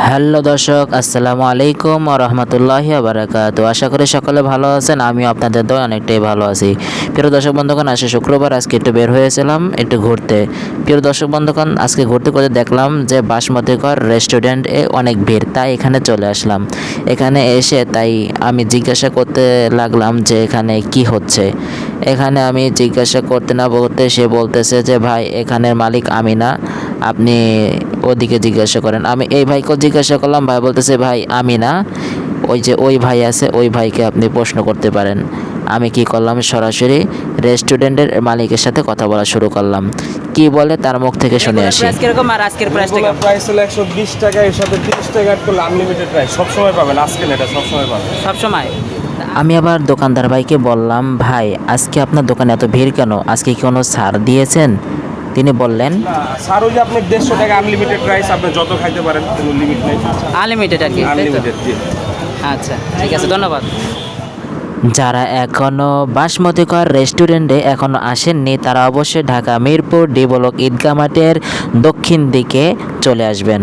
Hello দর্শক, আসসালামু আলাইকুম ওয়া রাহমাতুল্লাহি ওয়া বারাকাতুহু। আশা করি সকলে ভালো আছেন। আমিও আপনাদের দয়ায় অনেকটাই ভালো আছি। প্রিয় দর্শক বন্ধুগণ, আজকে শুক্রবার, আজকে একটু বের হয়েছিলাম একটু ঘুরতে। প্রিয় দর্শক বন্ধুগণ, আজকে ঘুরতে ঘুরতে দেখলাম যে বাসমতিকর রেস্টুরেন্টে অনেক ভিড়, তাই এখানে চলে আসলাম। এখানে এসে তাই আমি জিজ্ঞাসা করতে লাগলাম যে এখানে কি হচ্ছে। এখানে আমি জিজ্ঞাসা করতে না বলতে সে বলতেছে যে ভাই, এখানের মালিক আমি না, আপনি ওদিকে জিজ্ঞাসা করেন। আমি এই ভাইকেও জিজ্ঞাসা করলাম, ভাই বলতেছে ভাই আমি না, ওই যে ওই ভাই আছে, ওই ভাইকে আপনি প্রশ্ন করতে পারেন। আমি কি করলাম, সরাসরি রেস্টুরেন্টের মালিকের সাথে কথা বলা শুরু করলাম। কি বলে তার মুখ থেকে শুনে আসি। প্রাইস কিরকম আর আজকের প্রাইস টাকা? প্রাইস হলো 120 টাকা, এর সাথে 30 টাকা অ্যাড করলে আনলিমিটেড প্রাইস সব সময় পাবেন। আজকে না, এটা সব সময় পাবেন। সব সময় আমি আবার দোকানদার ভাইকে বললাম, ভাই আজকে আপনার দোকানে এত ভিড় কেন, আজকে কি কোনো ছাড় দিয়েছেন? তিনি বললেন, স্যার ওই যে আপনি 150 টাকা আনলিমিটেড প্রাইস, আপনি যত খাইতে পারেন, কোনো লিমিট নেই। আনলিমিটেড আর কি, তাই তো? আনলিমিটেড, জি। আচ্ছা, ঠিক আছে, ধন্যবাদ। যারা এখনও বাসমতিকর রেস্টুরেন্টে এখনও আসেননি, তারা অবশ্যই ঢাকা মিরপুর ডি ব্লক ঈদগাহ মাঠের দক্ষিণ দিকে চলে আসবেন।